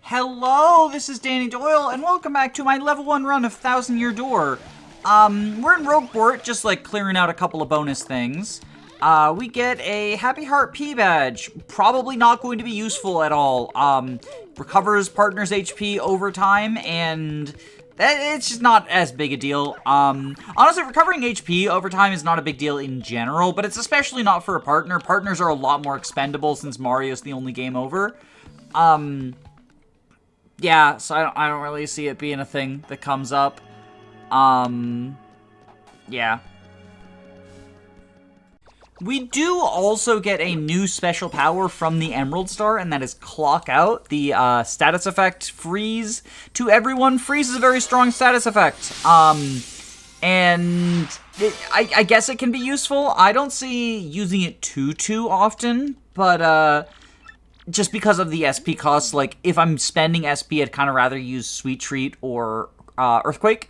Hello, this is Danny Doyle, and welcome back to my level 1 run of Thousand Year Door. We're in Rougeport, just like clearing out a couple of bonus things. We get a Happy Heart P badge, probably not going to be useful at all. Recovers partner's HP over time, and it's just not as big a deal. Honestly, recovering HP over time is not a big deal in general, but it's especially not for a partner. Partners are a lot more expendable since Mario's the only game over. Yeah, so I don't really see it being a thing that comes up. Yeah. We do also get a new special power from the Emerald Star, and that is Clock Out. The status effect freeze to everyone. Freeze is a very strong status effect. And I guess it can be useful. I don't see using it too often, but just because of the SP costs, like, if I'm spending SP, I'd kind of rather use Sweet Treat or Earthquake.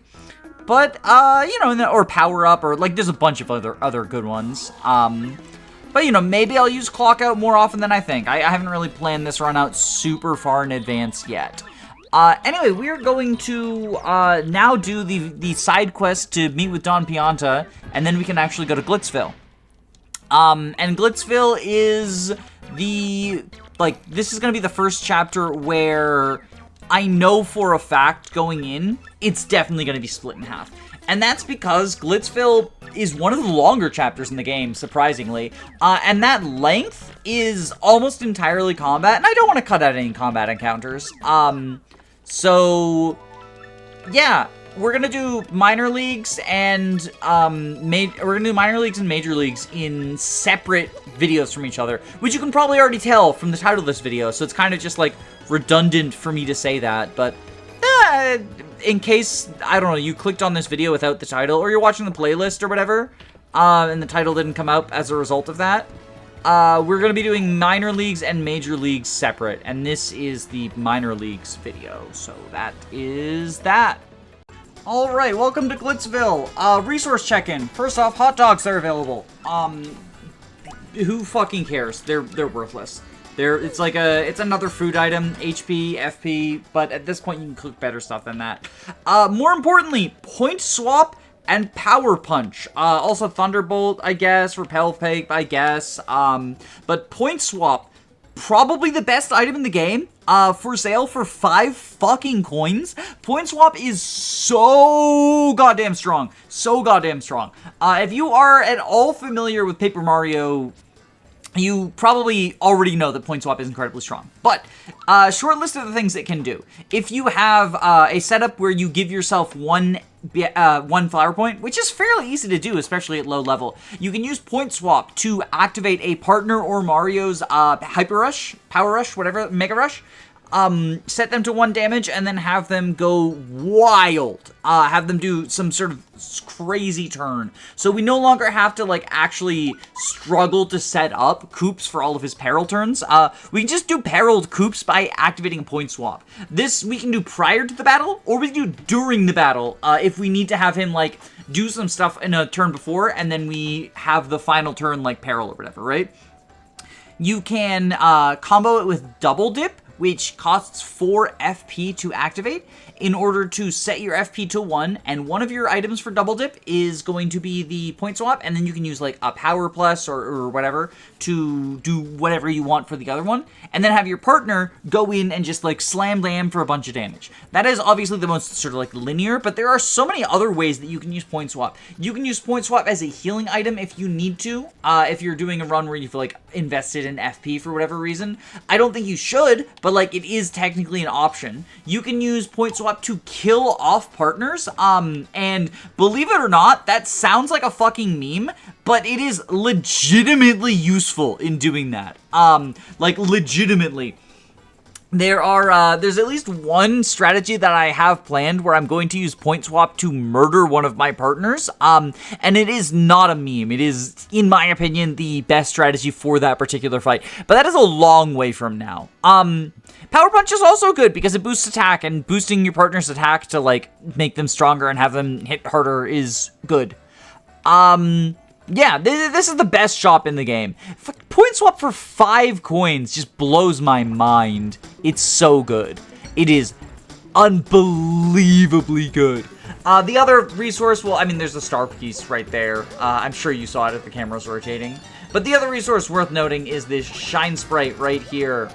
But, you know, or Power Up, or, like, there's a bunch of other good ones. But, you know, maybe I'll use Clock Out more often than I think. I haven't really planned this run out super far in advance yet. Anyway, we're going to, now do the side quest to meet with Don Pianta, and then we can actually go to Glitzville. And Glitzville is this is gonna be the first chapter where I know for a fact going in, it's definitely gonna be split in half. And that's because Glitzville is one of the longer chapters in the game, surprisingly. And that length is almost entirely combat, and I don't want to cut out any combat encounters. So, yeah. We're gonna do minor leagues and minor leagues and major leagues in separate videos from each other, which you can probably already tell from the title of this video. So it's kind of just like redundant for me to say that, but in case I don't know, you clicked on this video without the title, or you're watching the playlist or whatever, and the title didn't come up as a result of that. We're gonna be doing minor leagues and major leagues separate, and this is the minor leagues video. So that is that. Alright, welcome to Glitzville. Resource check-in. First off, hot dogs are available. Who fucking cares? They're worthless. It's another food item, HP, FP, but at this point you can cook better stuff than that. More importantly, point swap and power punch. Also Thunderbolt, I guess, repel fake, I guess. But point swap, probably the best item in the game. For sale for 5 fucking coins. Point swap is so goddamn strong. So goddamn strong. If you are at all familiar with Paper Mario, you probably already know that point swap is incredibly strong. But, short list of the things it can do. If you have a setup where you give yourself one flower point, which is fairly easy to do, especially at low level, you can use point swap to activate a partner or Mario's Hyper Rush, Power Rush, whatever, Mega Rush. Set them to 1 damage and then have them go wild. Have them do some sort of crazy turn. So we no longer have to, like, actually struggle to set up Koops for all of his peril turns. We can just do perilled Koops by activating a point swap. This we can do prior to the battle, or we can do during the battle, if we need to have him, like, do some stuff in a turn before, and then we have the final turn, like, peril or whatever, right? You can, combo it with Double Dip, which costs 4 FP to activate in order to set your FP to 1, and one of your items for Double Dip is going to be the point swap, and then you can use like a Power Plus or whatever to do whatever you want for the other one, and then have your partner go in and just like slam bam for a bunch of damage. That is obviously the most sort of like linear, but there are so many other ways that you can use point swap. You can use point swap as a healing item if you need to, if you're doing a run where you've like invested in FP for whatever reason. I don't think you should, but like it is technically an option. You can use point swap to kill off partners, and believe it or not, that sounds like a fucking meme, but it is legitimately useful in doing that. Like legitimately. There's at least one strategy that I have planned where I'm going to use point swap to murder one of my partners, and it is not a meme. It is, in my opinion, the best strategy for that particular fight, but that is a long way from now. Power Punch is also good because it boosts attack, and boosting your partner's attack to, like, make them stronger and have them hit harder is good. Yeah, this is the best shop in the game. Point swap for 5 coins just blows my mind. It's so good. It is unbelievably good. The other resource, well, I mean, there's the star piece right there. I'm sure you saw it if the camera's rotating. But the other resource worth noting is this Shine Sprite right here.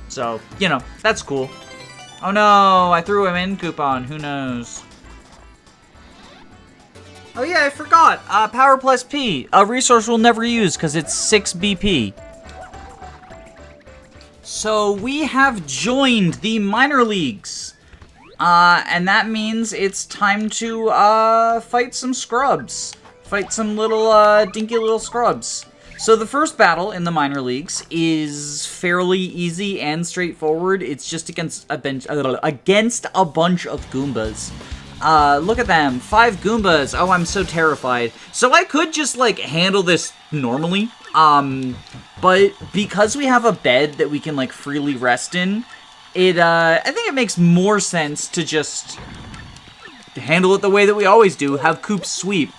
So, you know, that's cool. Oh no, I threw him in coupon. Who knows? Oh yeah, I forgot. Power plus P. A resource we'll never use because it's 6 BP. So we have joined the minor leagues. And that means it's time to fight some scrubs. Fight some little dinky little scrubs. So the first battle in the minor leagues is fairly easy and straightforward. It's just against a bunch of Goombas. Look at them, 5 Goombas. Oh, I'm so terrified. So I could just like handle this normally. But because we have a bed that we can like freely rest in, I think it makes more sense to just handle it the way that we always do, have Koops sweep.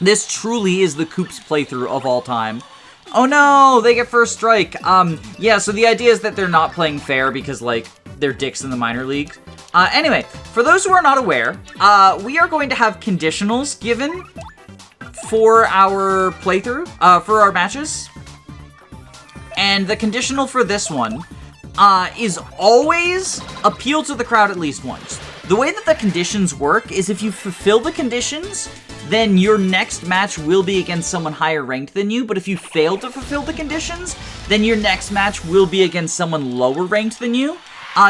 This truly is the Koops playthrough of all time. Oh no, they get first strike. Yeah, so the idea is that they're not playing fair because, like, they're dicks in the minor league. Anyway, for those who are not aware, we are going to have conditionals given for our playthrough, for our matches. And the conditional for this one is always appeal to the crowd at least once. The way that the conditions work is if you fulfill the conditions, then your next match will be against someone higher ranked than you, but if you fail to fulfill the conditions, then your next match will be against someone lower ranked than you.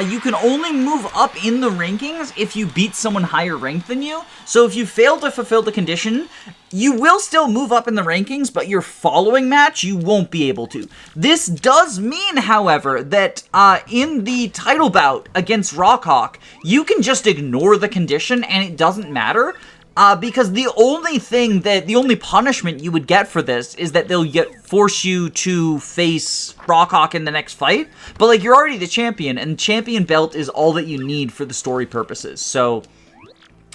You can only move up in the rankings if you beat someone higher ranked than you. So if you fail to fulfill the condition, you will still move up in the rankings, but your following match, you won't be able to. This does mean, however, that in the title bout against Rockhawk, you can just ignore the condition and it doesn't matter. Because the only punishment you would get for this is that they'll force you to face Rockhawk in the next fight. But, like, you're already the champion, and champion belt is all that you need for the story purposes. So,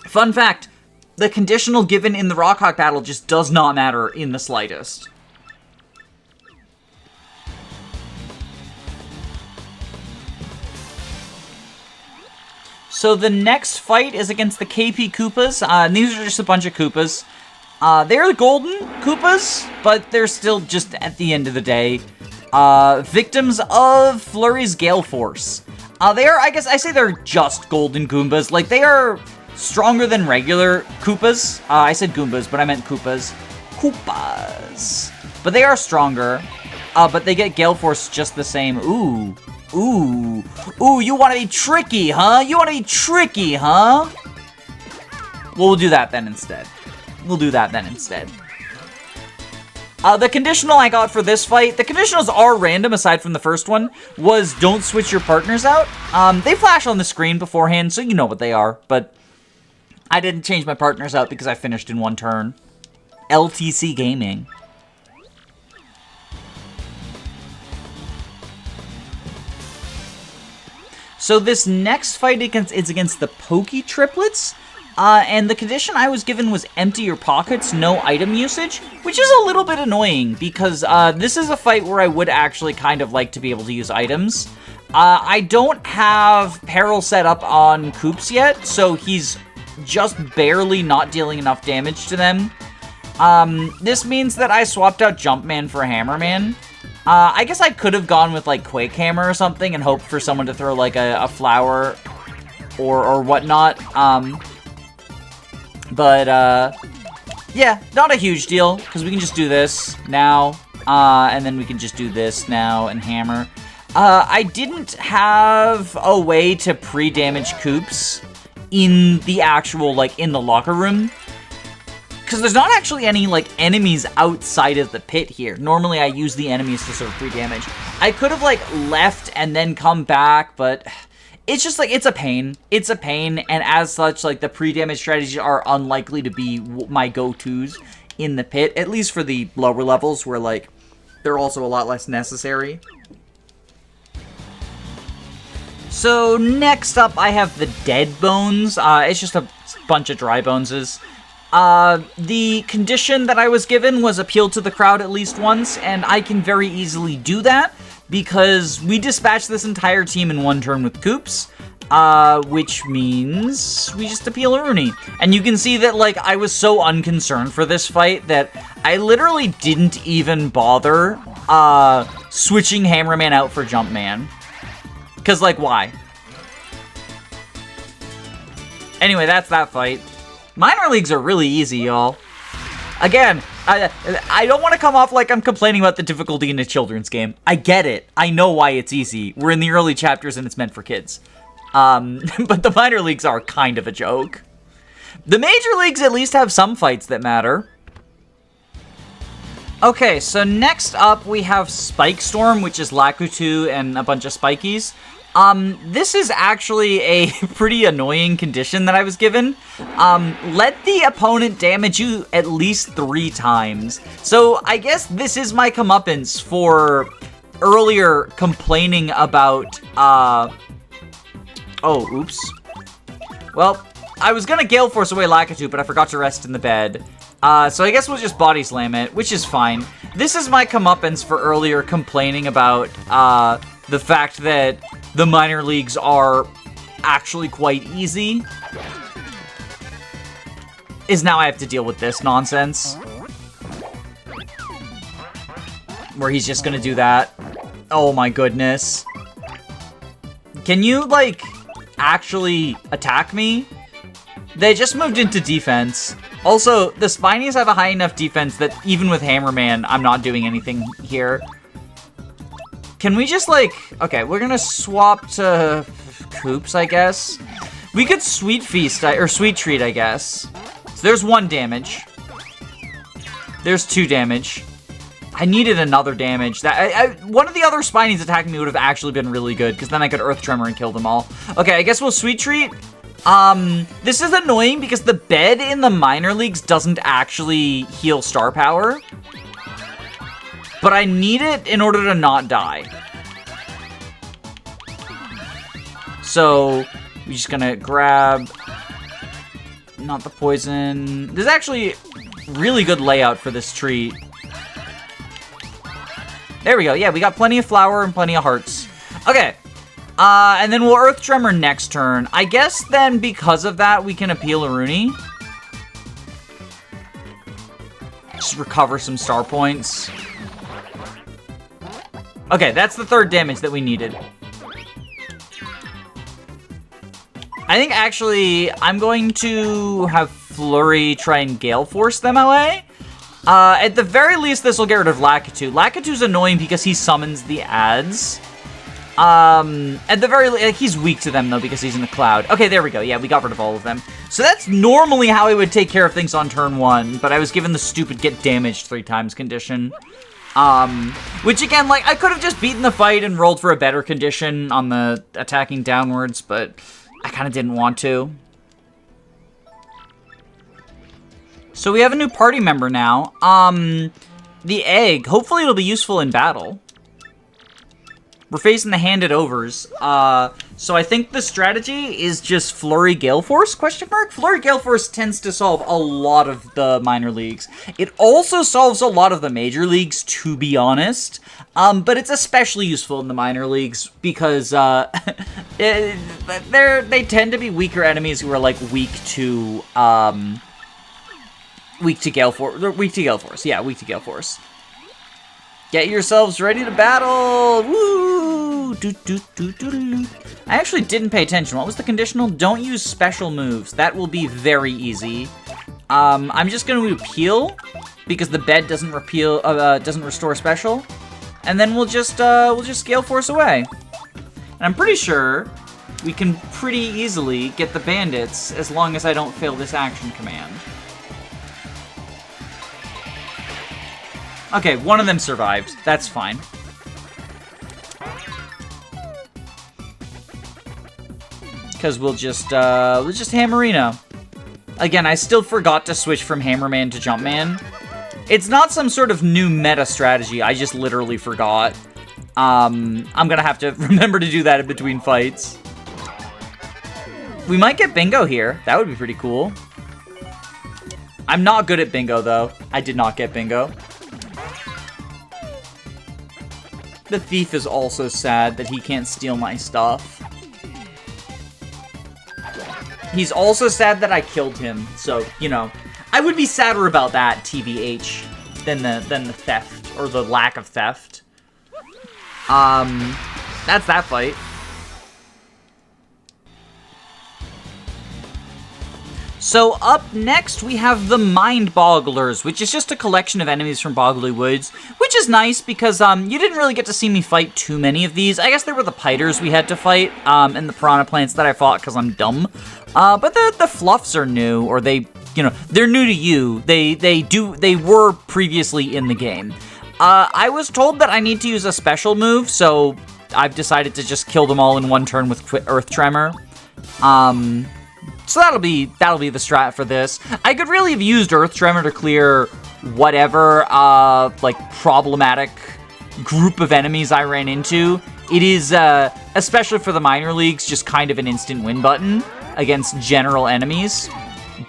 fun fact, the conditional given in the Rockhawk battle just does not matter in the slightest. So the next fight is against the KP Koopas, and these are just a bunch of Koopas. They're golden Koopas, but they're still just, at the end of the day, victims of Flurry's Gale Force. I guess I say they're just golden Goombas. Like, they are stronger than regular Koopas. I said Goombas, but I meant Koopas. Koopas. But they are stronger, but they get Gale Force just the same. Ooh. Ooh, you want to be tricky, huh? You want to be tricky, huh? Well, we'll do that then instead. The conditional I got for this fight, the conditionals are random aside from the first one, was don't switch your partners out. They flash on the screen beforehand, so you know what they are, but I didn't change my partners out because I finished in one turn. LTC Gaming. So this next fight is against the Pokey Triplets, and the condition I was given was empty your pockets, no item usage, which is a little bit annoying, because this is a fight where I would actually kind of like to be able to use items. I don't have Peril set up on Koops yet, so he's just barely not dealing enough damage to them. This means that I swapped out Jumpman for Hammerman. I guess I could have gone with, like, Quake Hammer or something and hoped for someone to throw, like, a flower or whatnot. Yeah, not a huge deal, because we can just do this now, and then we can just do this now and hammer. I didn't have a way to pre-damage Koops in the actual, like, in the locker room. Because there's not actually any, like, enemies outside of the pit here. Normally, I use the enemies to sort of pre-damage. I could have, like, left and then come back, but it's just, like, it's a pain. It's a pain, and as such, like, the pre-damage strategies are unlikely to be my go-tos in the pit, at least for the lower levels, where, like, they're also a lot less necessary. So, next up, I have the Dead Bones. It's just a bunch of Dry Boneses. The condition that I was given was appeal to the crowd at least once, and I can very easily do that because we dispatched this entire team in one turn with Koops, which means we just appeal a Rooney. And you can see that, like, I was so unconcerned for this fight that I literally didn't even bother switching Hammerman out for Jumpman. Because, like, why? Anyway, that's that fight. Minor leagues are really easy, y'all. Again, I don't want to come off like I'm complaining about the difficulty in a children's game. I get it. I know why it's easy. We're in the early chapters and it's meant for kids. But the minor leagues are kind of a joke. The major leagues at least have some fights that matter. Okay, so next up we have Spike Storm, which is Lakutu and a bunch of Spikies. This is actually a pretty annoying condition that I was given. Let the opponent damage you at least 3 times. So I guess this is my comeuppance for earlier complaining about, oh, oops. Well, I was gonna Gale Force away Lakitu, but I forgot to rest in the bed. So I guess we'll just Body Slam it, which is fine. This is my comeuppance for earlier complaining about, the fact that the minor leagues are actually quite easy. Is now I have to deal with this nonsense. Where he's just gonna do that. Oh my goodness. Can you, like, actually attack me? They just moved into defense. Also, the Spinies have a high enough defense that even with Hammerman, I'm not doing anything here. Can we just, like... Okay, we're gonna swap to Koops, I guess. We could Sweet Feast, or Sweet Treat, I guess. So there's 1 damage. There's 2 damage. I needed another damage. One of the other Spinies attacking me would have actually been really good, because then I could Earth Tremor and kill them all. Okay, I guess we'll Sweet Treat. This is annoying because the bed in the minor leagues doesn't actually heal star power. But I need it in order to not die. So, we're just gonna grab... Not the poison. There's actually really good layout for this treat. There we go. Yeah, we got plenty of flower and plenty of hearts. Okay. And then we'll Earth Tremor next turn. I guess then, because of that, we can appeal a Rooney. Just recover some star points. Okay, that's the 3rd damage that we needed. I think, actually, I'm going to have Flurry try and Gale Force them away. At the very least, this will get rid of Lakitu. Lakitu's annoying because he summons the ads. At the very least, he's weak to them, though, because he's in the cloud. Okay, there we go. Yeah, we got rid of all of them. So that's normally how I would take care of things on turn 1, but I was given the stupid get damaged 3 times condition. Which again, like, I could have just beaten the fight and rolled for a better condition on the attacking downwards, but I kind of didn't want to. So we have a new party member now. The egg. Hopefully it'll be useful in battle. We're facing the handed overs. So I think the strategy is just Flurry Gale Force, question mark? Flurry Gale Force tends to solve a lot of the minor leagues. It also solves a lot of the major leagues, to be honest. But it's especially useful in the minor leagues because they tend to be weaker enemies who are like weak to Gale Force. Weak to Gale Force. Yeah, weak to Gale Force. Get yourselves ready to battle! Woo! I actually didn't pay attention. What was the conditional? Don't use special moves. That will be very easy. I'm just going to appeal because the bed doesn't restore special, and then we'll just Gale Force away. And I'm pretty sure we can pretty easily get the bandits as long as I don't fail this action command. Okay, one of them survived. That's fine. Because we'll just Hammerino. Again, I still forgot to switch from Hammerman to Jumpman. It's not some sort of new meta strategy. I just literally forgot. I'm gonna have to remember to do that in between fights. We might get bingo here. That would be pretty cool. I'm not good at bingo, though. I did not get bingo. the thief is also sad that he can't steal my stuff. He's also sad that I killed him, so, you know, I would be sadder about that, TBH, than the theft, or the lack of theft. That's that fight. So up next, we have the Mind Bogglers, which is just a collection of enemies from Boggly Woods, which is nice because you didn't really get to see me fight too many of these. I guess there were the Piters we had to fight, and the Piranha Plants that I fought because I'm dumb. But the Fluffs are new, or they, you know, they're new to you. They were previously in the game. I was told that I need to use a special move, so I've decided to just kill them all in one turn with Earth Tremor. So that'll be the strat for this. I could really have used Earth Tremor to clear whatever, like, problematic group of enemies I ran into. It is, especially for the minor leagues, just kind of an instant win button against general enemies.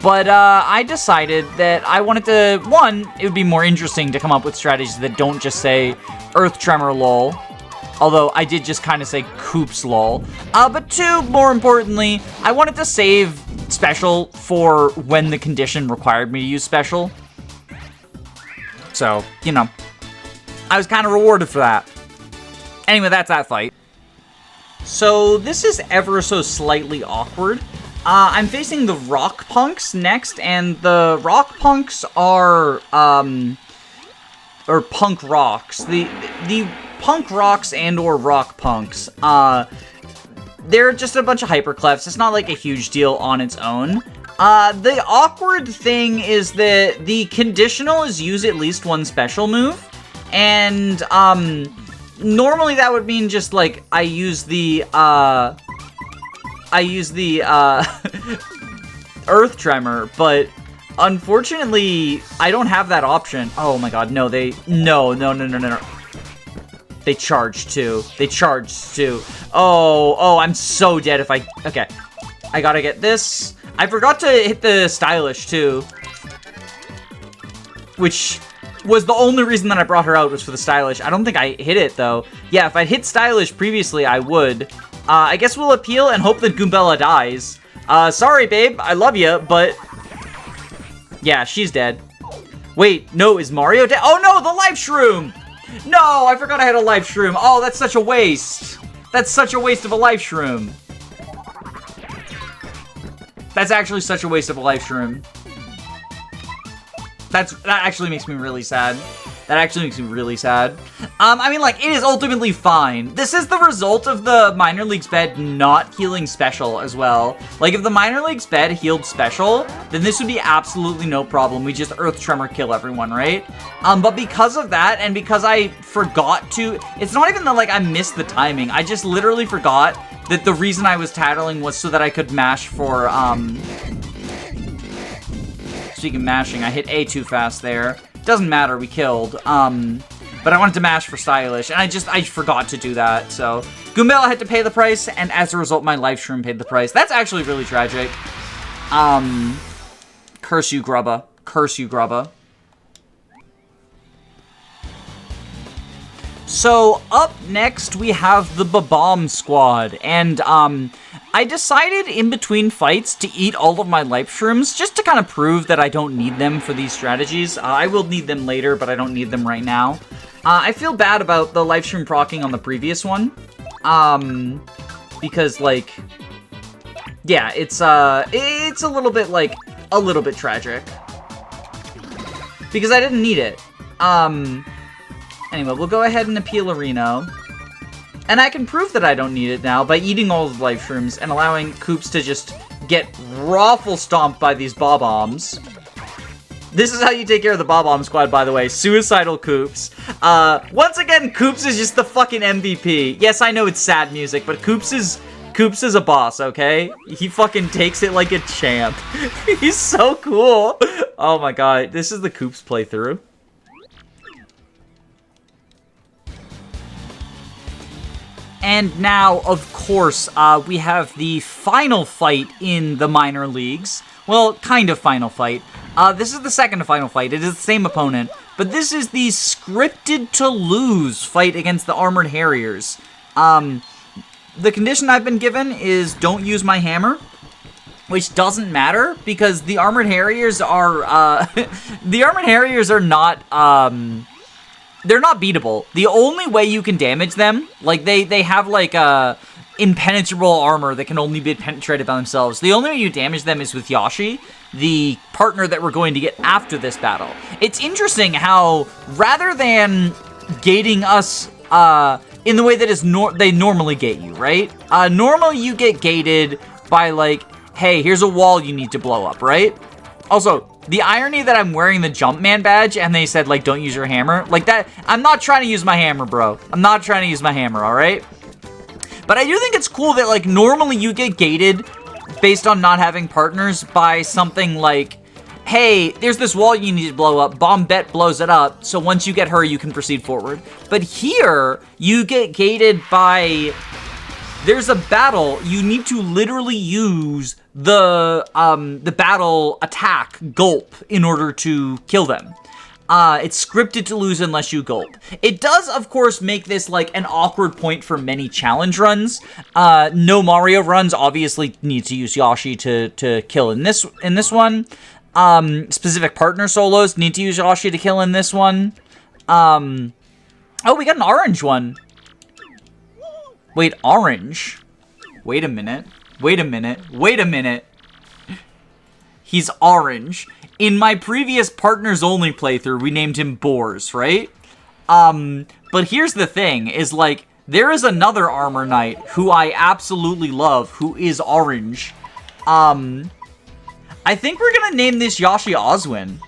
But, I decided that I wanted to, one, it would be more interesting to come up with strategies that don't just say Earth Tremor lol. Although, I did just kind of say Koops lol. But two, more importantly, I wanted to save special for when the condition required me to use special. So, you know, I was kind of rewarded for that. Anyway, that's that fight. So, this is ever so slightly awkward. I'm facing the Rock Punks next, and the Rock Punks are, or Punk Rocks. The Punk Rocks and or Rock Punks, they're just a bunch of hyperclefs. It's not like a huge deal on its own. The awkward thing is that the conditional is use at least one special move, and normally that would mean just like I use the Earth Tremor, but unfortunately I don't have that option. Oh my god, no, no. They charged too. Oh, I'm so dead if I... Okay. I gotta get this. I forgot to hit the Stylish too. Which was the only reason that I brought her out was for the Stylish. I don't think I hit it though. Yeah, if I'd hit Stylish previously, I would. I guess we'll appeal and hope that Goombella dies. Sorry babe, I love you, but... Yeah, she's dead. Wait, no, is Mario dead? Oh no, the Life Shroom! No, I forgot I had a Life Shroom. Oh, that's such a waste. That's such a waste of a Life Shroom. That's actually such a waste of a Life Shroom. That actually makes me really sad. That actually makes me really sad. I mean, like, it is ultimately fine. This is the result of the Minor League's bed not healing special as well. Like, if the Minor League's bed healed special, then this would be absolutely no problem. We just Earth Tremor kill everyone, right? But because of that, and because I forgot to... It's not even that, like, I missed the timing. I just literally forgot that the reason I was tattling was so that I could mash for, Speaking of mashing, I hit A too fast there. Doesn't matter, we killed. But I wanted to mash for Stylish, and I forgot to do that, so... Goombella had to pay the price, and as a result, my Life Shroom paid the price. That's actually really tragic. Curse you, Grubba. Curse you, Grubba. So, up next, we have the Babomb Squad, and, I decided in between fights to eat all of my Life Shrooms, just to kind of prove that I don't need them for these strategies. I will need them later, but I don't need them right now. I feel bad about the Life Shroom proccing on the previous one, because, like, yeah, it's a little bit, like, a little bit tragic. Because I didn't need it. Anyway, we'll go ahead and appeal a Reno. And I can prove that I don't need it now by eating all of the Life Shrooms and allowing Koops to just get raffle stomped by these Bob-Ombs. This is how you take care of the Bob-Omb Squad, by the way. Suicidal Koops. Once again, Koops is just the fucking MVP. Yes, I know it's sad music, but Koops is a boss, okay? He fucking takes it like a champ. He's so cool. Oh my god, this is the Koops playthrough. And now, of course, we have the final fight in the minor leagues. Well, kind of final fight. This is the second final fight. It is the same opponent. but this is the scripted to lose fight against the Armored Harriers. The condition I've been given is don't use my hammer, which doesn't matter because the Armored Harriers are, the Armored Harriers are not, they're not beatable. The only way you can damage them, like, they have, like, impenetrable armor that can only be penetrated by themselves. The only way you damage them is with Yoshi, the partner that we're going to get after this battle. It's interesting how, rather than gating us, in the way that is they normally gate you, right? Normally you get gated by, like, hey, here's a wall you need to blow up, right? Also, the irony that I'm wearing the Jumpman badge and they said, like, don't use your hammer. Like, that, I'm not trying to use my hammer, bro. I'm not trying to use my hammer, alright? But I do think it's cool that, like, normally you get gated based on not having partners by something like, hey, there's this wall you need to blow up. Bombette blows it up, so once you get her, you can proceed forward. But here, you get gated by, there's a battle, you need to literally use the battle attack, Gulp, in order to kill them. It's scripted to lose unless you gulp. It does, of course, make this, like, an awkward point for many challenge runs. No Mario runs obviously need to use Yoshi to kill in this one. Specific partner solos need to use Yoshi to kill in this one. Oh, we got an orange one. Wait, orange? Wait a minute. Wait a minute. Wait a minute. He's orange. In my previous partners only playthrough, we named him Boars, right? But here's the thing, is like, there is another Armor Knight who I absolutely love, who is orange. I think we're gonna name this Yoshi Oswin.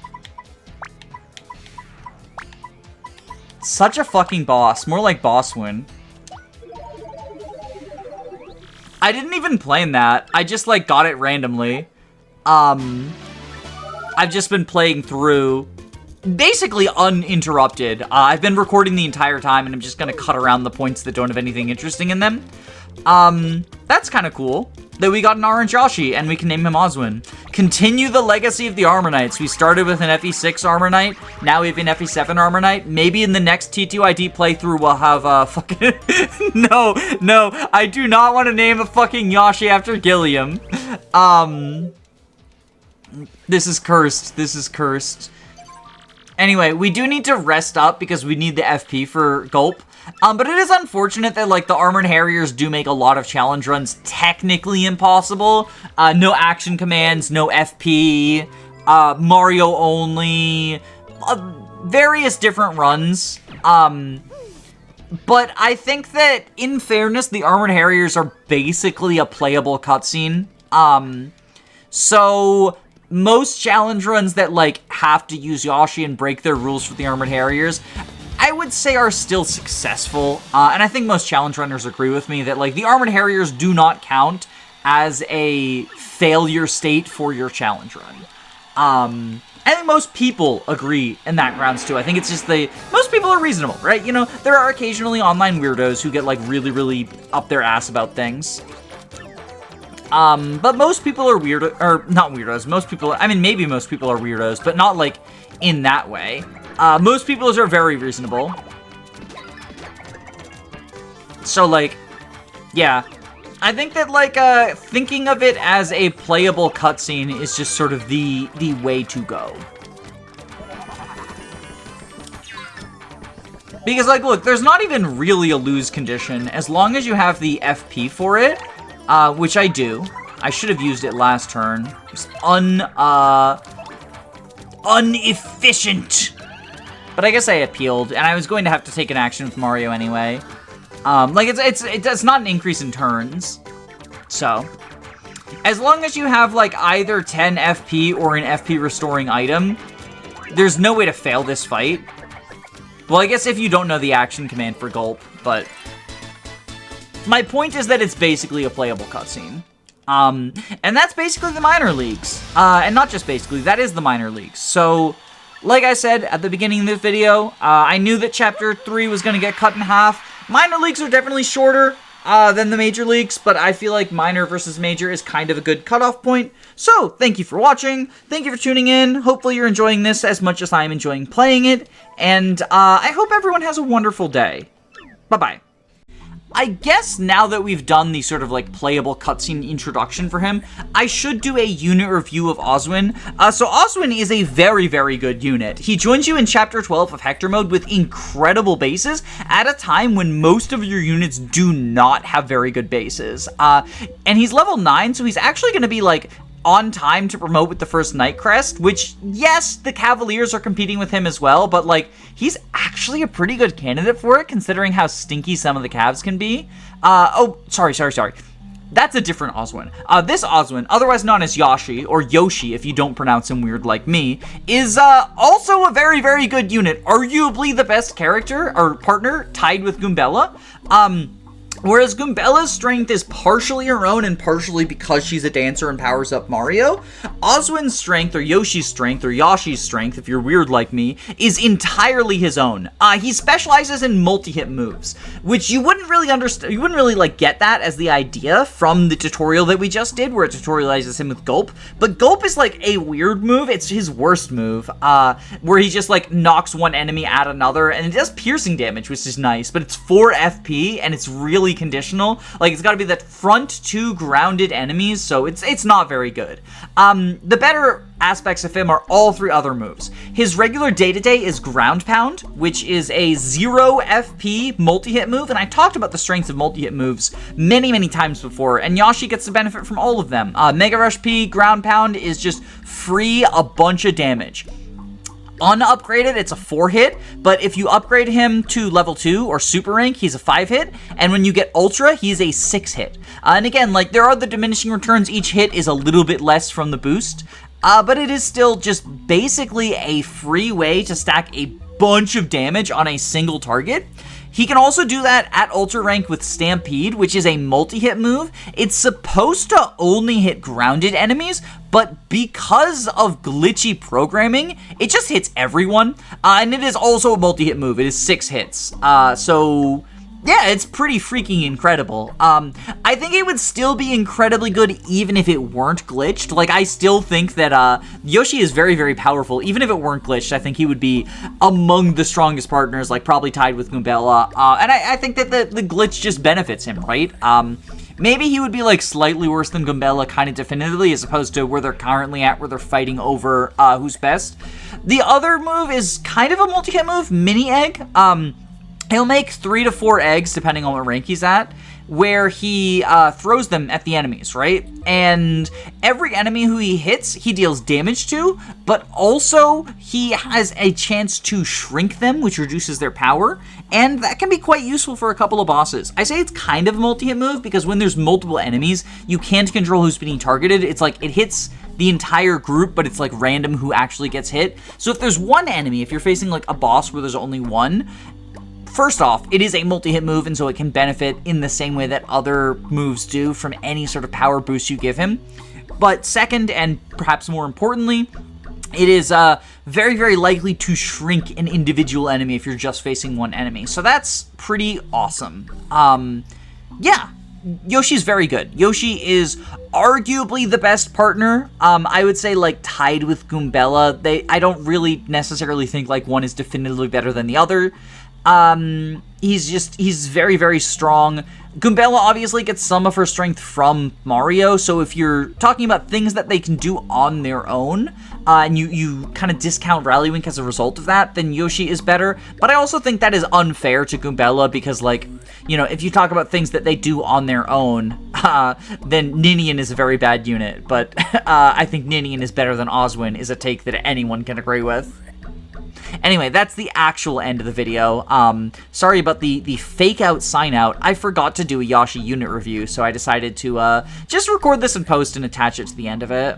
Such a fucking boss, more like Bosswin. I didn't even plan that, I just, like, got it randomly. I've just been playing through, basically uninterrupted. I've been recording the entire time, and I'm just gonna cut around the points that don't have anything interesting in them. That's kind of cool, that we got an orange Yoshi, and we can name him Oswin. Continue the legacy of the Armor Knights. We started with an FE6 Armor Knight, now we have an FE7 Armor Knight. Maybe in the next T2ID playthrough we'll have, fucking... No, I do not want to name a fucking Yoshi after Gilliam. This is cursed. This is cursed. Anyway, we do need to rest up because we need the FP for Gulp. But it is unfortunate that, like, the Armored Harriers do make a lot of challenge runs technically impossible. No action commands, no FP, Mario only, various different runs. But I think that, in fairness, the Armored Harriers are basically a playable cutscene. So most challenge runs that, like, have to use Yoshi and break their rules for the Armored Harriers, I would say are still successful. And I think most challenge runners agree with me that, like, the Armored Harriers do not count as a failure state for your challenge run. I think most people agree in that grounds too. I think it's just most people are reasonable, right? You know, there are occasionally online weirdos who get, like, really, really up their ass about things. But most people are not weirdos, most people, I mean, maybe most people are weirdos, but not, like, in that way. Most people are very reasonable. So, like, yeah. I think that, like, thinking of it as a playable cutscene is just sort of the way to go. Because, like, look, there's not even really a lose condition, as long as you have the FP for it. Which I do. I should have used it last turn. It's inefficient. But I guess I appealed, and I was going to have to take an action with Mario anyway. Like, it's not an increase in turns. So, as long as you have, like, either 10 FP or an FP restoring item, there's no way to fail this fight. Well, I guess if you don't know the action command for Gulp, but... My point is that it's basically a playable cutscene. And that's basically the minor leagues. And not just basically, that is the minor leagues. So, like I said at the beginning of this video, I knew that Chapter 3 was going to get cut in half. Minor leagues are definitely shorter. than the major leagues, but I feel like minor versus major is kind of a good cutoff point. So, thank you for watching, thank you for tuning in, hopefully you're enjoying this as much as I'm enjoying playing it, and I hope everyone has a wonderful day. Bye-bye. I guess now that we've done the sort of like playable cutscene introduction for him, I should do a unit review of Oswin. So Oswin is a very, very good unit. He joins you in Chapter 12 of Hector Mode with incredible bases at a time when most of your units do not have very good bases. And he's level 9, so he's actually going to be like on time to promote with the first Night Crest, which, yes, the Cavaliers are competing with him as well, but, like, he's actually a pretty good candidate for it, considering how stinky some of the Cavs can be. Sorry. That's a different Oswin. This Oswin, otherwise known as Yoshi, or Yoshi if you don't pronounce him weird like me, is also a very, very good unit. Arguably the best character, or partner, tied with Goombella. Whereas Goombella's strength is partially her own and partially because she's a dancer and powers up Mario, Oswin's strength, or Yoshi's strength, or Yoshi's strength, if you're weird like me, is entirely his own. He specializes in multi-hit moves, which you wouldn't really understand, you wouldn't really, like, get that as the idea from the tutorial that we just did, where it tutorializes him with Gulp, but Gulp is, like, a weird move. It's his worst move, where he just, like, knocks one enemy at another, and it does piercing damage, which is nice, but it's 4 FP, and it's really conditional. Like, it's got to be the front 2 grounded enemies, so it's not very good. The better aspects of him are all 3 other moves. His regular day-to-day is Ground Pound, which is a 0 FP multi-hit move, and I talked about the strengths of multi-hit moves many, many times before, and Yoshi gets the benefit from all of them. Mega Rush P, Ground Pound is just free a bunch of damage. Unupgraded, it's a 4-hit, but if you upgrade him to level 2 or super rank, he's a 5-hit, and when you get ultra, he's a 6-hit. And again, like, there are the diminishing returns. Each hit is a little bit less from the boost, but it is still just basically a free way to stack a bunch of damage on a single target. He can also do that at Ultra Rank with Stampede, which is a multi-hit move. It's supposed to only hit grounded enemies, but because of glitchy programming, it just hits everyone. And it is also a multi-hit move. It is 6 hits. So yeah, it's pretty freaking incredible. I think it would still be incredibly good even if it weren't glitched. Like, I still think that Yoshi is very, very powerful. Even if it weren't glitched, I think he would be among the strongest partners, like probably tied with Goombella. And I think that the glitch just benefits him, right? Maybe he would be, like, slightly worse than Goombella kind of definitively, as opposed to where they're currently at, where they're fighting over who's best. The other move is kind of a multi-hit move, Mini Egg. He'll make 3 to 4 eggs, depending on what rank he's at, where he throws them at the enemies, right? And every enemy who he hits, he deals damage to, but also he has a chance to shrink them, which reduces their power, and that can be quite useful for a couple of bosses. I say it's kind of a multi-hit move because when there's multiple enemies, you can't control who's being targeted. It's like it hits the entire group, but it's like random who actually gets hit. So if there's one enemy, if you're facing like a boss where there's only one, first off, it is a multi-hit move, and so it can benefit in the same way that other moves do from any sort of power boost you give him. But second, and perhaps more importantly, it is very, very likely to shrink an individual enemy if you're just facing one enemy. So that's pretty awesome. Yeah, Yoshi's very good. Yoshi is arguably the best partner. I would say, like, tied with Goombella. I don't really necessarily think, like, one is definitively better than the other. He's very, very strong. Goombella obviously gets some of her strength from Mario, so if you're talking about things that they can do on their own, and you kind of discount Rallywink as a result of that, then Yoshi is better. But I also think that is unfair to Goombella because, like, you know, if you talk about things that they do on their own, then Ninian is a very bad unit. But I think Ninian is better than Oswin is a take that anyone can agree with. Anyway, that's the actual end of the video. Sorry about the fake out sign out. I forgot to do a Yoshi unit review, so I decided to just record this in post and attach it to the end of it.